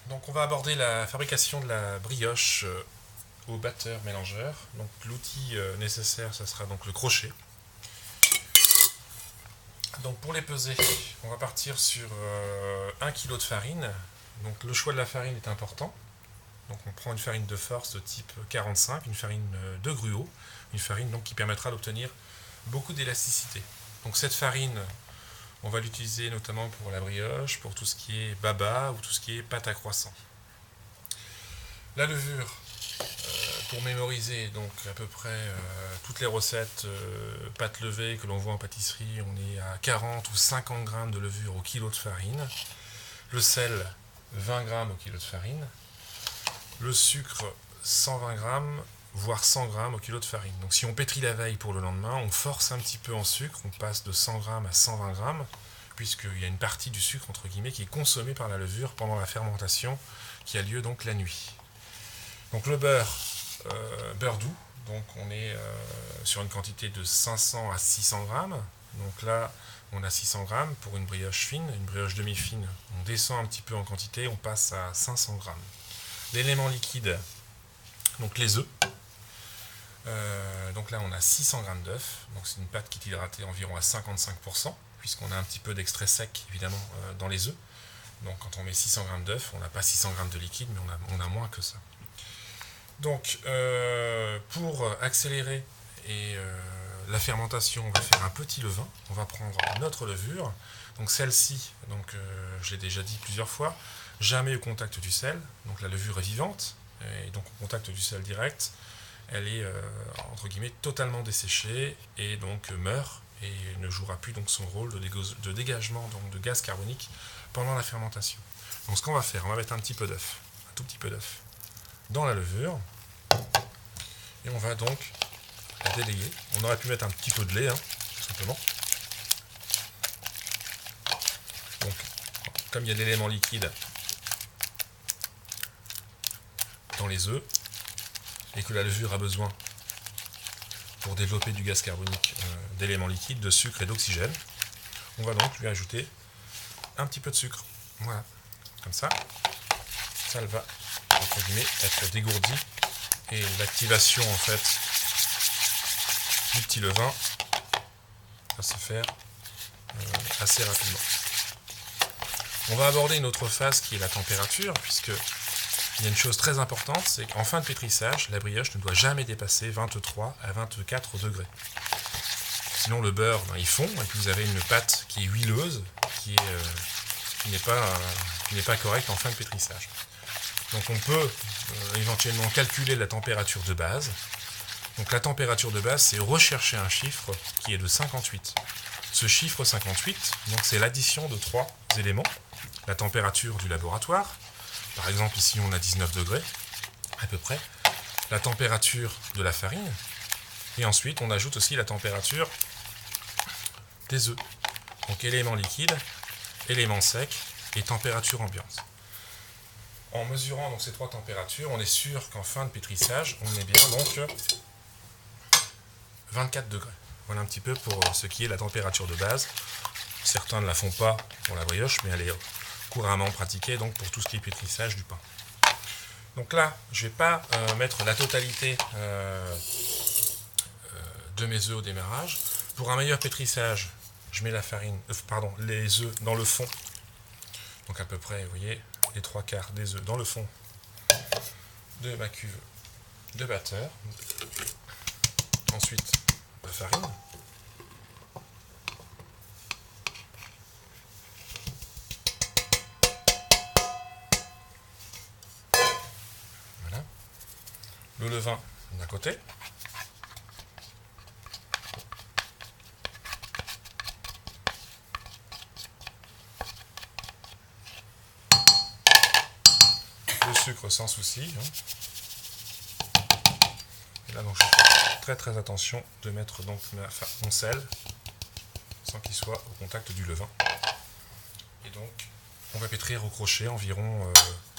Donc on va aborder la fabrication de la brioche au batteur mélangeur. Donc l'outil nécessaire, ça sera donc le crochet. Donc pour les peser, on va partir sur 1 kg de farine. Donc le choix de la farine est important. Donc on prend une farine de force de type 45, une farine de gruau, une farine donc qui permettra d'obtenir beaucoup d'élasticité. Donc cette farine, on va l'utiliser notamment pour la brioche, pour tout ce qui est baba ou tout ce qui est pâte à croissant. La levure, pour mémoriser donc à peu près toutes les recettes pâte levée que l'on voit en pâtisserie, on est à 40 ou 50 grammes de levure au kilo de farine. Le sel, 20 grammes au kilo de farine. Le sucre, 120 grammes, voire 100 grammes au kilo de farine. Donc si on pétrit la veille pour le lendemain, on force un petit peu en sucre, on passe de 100 grammes à 120 grammes, puisqu'il y a une partie du sucre, entre guillemets, qui est consommée par la levure pendant la fermentation, qui a lieu donc la nuit. Donc le beurre, beurre doux, donc on est sur une quantité de 500 à 600 grammes. Donc là, on a 600 grammes pour une brioche fine, une brioche demi-fine. On descend un petit peu en quantité, on passe à 500 grammes. L'élément liquide, donc les œufs. Donc là, on a 600 grammes d'œufs. Donc c'est une pâte qui est hydratée environ à 55%, puisqu'on a un petit peu d'extrait sec, évidemment, dans les œufs. Donc quand on met 600 grammes d'œufs, on n'a pas 600 grammes de liquide, mais on a moins que ça. Donc, pour accélérer la fermentation, on va faire un petit levain. On va prendre notre levure. Donc celle-ci, je l'ai déjà dit plusieurs fois, jamais au contact du sel. Donc la levure est vivante, et donc au contact du sel direct, elle est entre guillemets totalement desséchée et donc meurt et ne jouera plus donc son rôle de dégagement donc, de gaz carbonique pendant la fermentation. Donc ce qu'on va faire, on va mettre un petit peu d'œuf, un tout petit peu d'œuf dans la levure et on va donc la délayer. On aurait pu mettre un petit peu de lait, tout simplement. Donc, comme il y a de l'élément liquide dans les œufs et que la levure a besoin pour développer du gaz carbonique d'éléments liquides, de sucre et d'oxygène, on va donc lui ajouter un petit peu de sucre. Voilà, comme ça, ça va entre guillemets être dégourdi et l'activation en fait du petit levain va se faire assez rapidement. On va aborder une autre phase qui est la température, puisque il y a une chose très importante, c'est qu'en fin de pétrissage, la brioche ne doit jamais dépasser 23 à 24 degrés. Sinon le beurre, il fond, et puis vous avez une pâte qui est huileuse, qui n'est pas correcte en fin de pétrissage. Donc on peut éventuellement calculer la température de base. Donc la température de base, c'est rechercher un chiffre qui est de 58. Ce chiffre 58, donc c'est l'addition de 3 éléments. La température du laboratoire, par exemple ici on a 19 degrés, à peu près. La température de la farine, et ensuite on ajoute aussi la température des œufs. Donc élément liquide, élément sec et température ambiante. En mesurant donc ces 3 températures, on est sûr qu'en fin de pétrissage, on est bien donc 24 degrés. Voilà un petit peu pour ce qui est la température de base. Certains ne la font pas pour la brioche, mais elle est couramment pratiquée donc pour tout ce qui est pétrissage du pain. Donc là, je ne vais pas mettre la totalité de mes œufs au démarrage. Pour un meilleur pétrissage, je mets les œufs dans le fond. Donc à peu près, vous voyez, les 3/4 des œufs dans le fond de ma cuve de batteur. Ensuite, la farine. Voilà. Le levain d'un côté. Le sucre sans souci. Et là, donc, je fais très très attention de mettre donc mon sel sans qu'il soit au contact du levain. Et donc, on va pétrir au crochet environ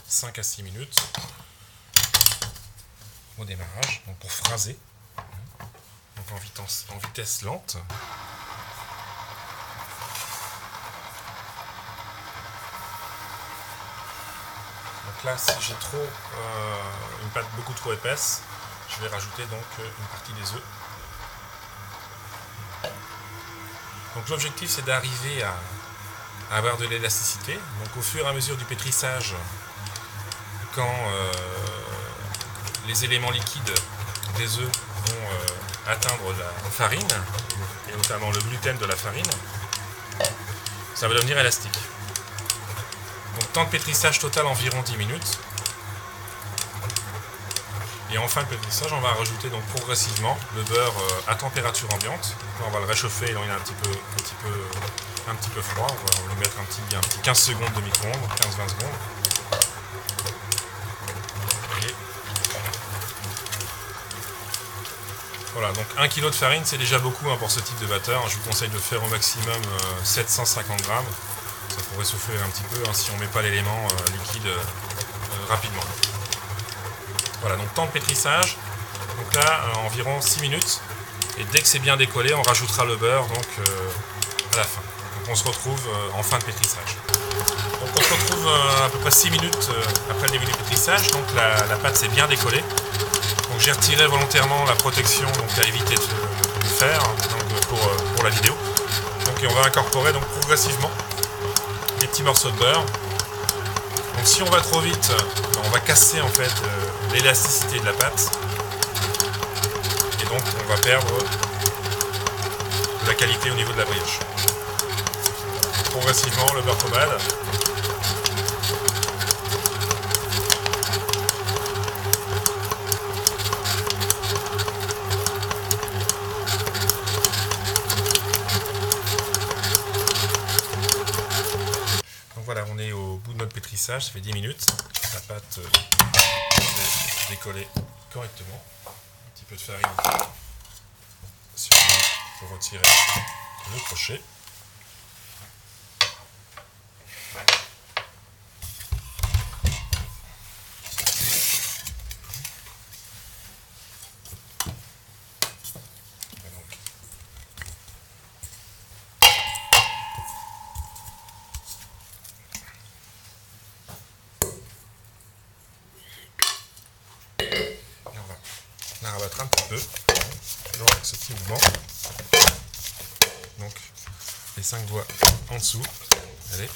5 à 6 minutes au démarrage, donc pour phraser, donc en vitesse lente. Donc Donc là, si j'ai une pâte beaucoup trop épaisse, je vais rajouter donc une partie des œufs. Donc l'objectif, c'est d'arriver à avoir de l'élasticité. Donc au fur et à mesure du pétrissage, quand les éléments liquides des œufs vont atteindre la farine, et notamment le gluten de la farine, ça va devenir élastique. Donc temps de pétrissage total environ 10 minutes. Et en fin de pétrissage, on va rajouter donc progressivement le beurre à température ambiante. Là, on va le réchauffer, il est un petit peu froid. On va lui mettre un petit 15 secondes de micro-ondes, 15-20 secondes. Et voilà, donc 1 kg de farine, c'est déjà beaucoup pour ce type de batteur. Je vous conseille de faire au maximum 750 grammes. Ça pourrait souffler un petit peu si on ne met pas l'élément liquide rapidement. Voilà, donc temps de pétrissage, donc là environ 6 minutes, et dès que c'est bien décollé, on rajoutera le beurre donc à la fin. Donc on se retrouve en fin de pétrissage. Donc on se retrouve à peu près 6 minutes après le début du pétrissage, donc la pâte s'est bien décollée. Donc j'ai retiré volontairement la protection, donc à éviter de le faire donc, pour la vidéo. Donc on va incorporer donc progressivement des petits morceaux de beurre. Donc si on va trop vite, on va casser en fait l'élasticité de la pâte et donc on va perdre de la qualité au niveau de la brioche. Progressivement le beurre pommade. Voilà, on est au bout de notre pétrissage, ça fait 10 minutes. La pâte est décollée correctement. Un petit peu de farine sur le main pour retirer le crochet. La rabattre un petit peu avec ce petit mouvement. Donc les 5 doigts en dessous. Allez.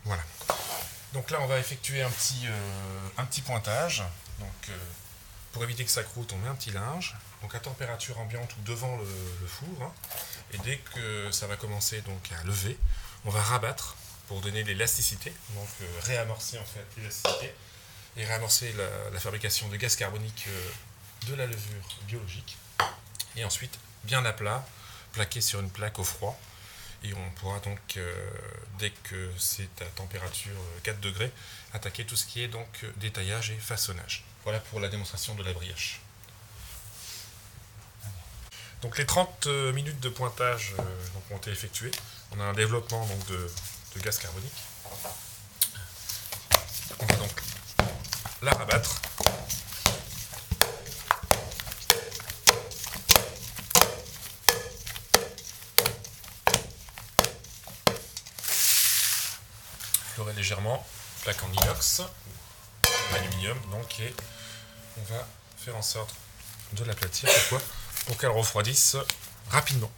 Voilà. Donc là on va effectuer un petit pointage. Donc pour éviter que ça croûte, on met un petit linge, donc à température ambiante ou devant le four, hein. Et dès que ça va commencer donc à lever, on va rabattre pour donner l'élasticité, donc réamorcer en fait l'élasticité et réamorcer la fabrication de gaz carbonique de la levure biologique. Et ensuite, bien à plat, plaqué sur une plaque au froid. Et on pourra donc, dès que c'est à température 4 degrés, attaquer tout ce qui est donc détaillage et façonnage. Voilà pour la démonstration de la brioche. Donc les 30 minutes de pointage ont été effectuées. On a un développement donc, de gaz carbonique. On va donc la rabattre. Fleurer légèrement, plaque en inox, en aluminium donc, et on va faire en sorte de l'aplatir. Pourquoi ? Pour qu'elle refroidisse rapidement.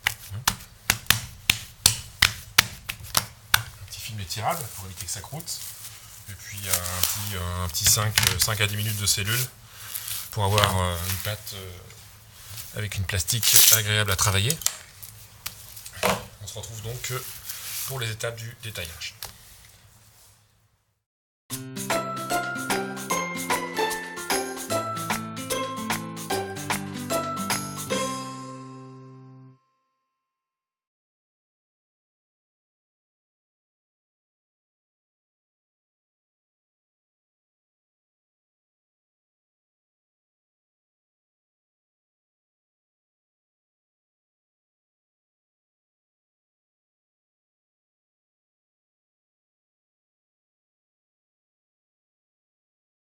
Un petit film étirable pour éviter que ça croûte. Et puis un petit 5 à 10 minutes de cellule pour avoir une pâte avec une plastique agréable à travailler. On se retrouve donc pour les étapes du détaillage.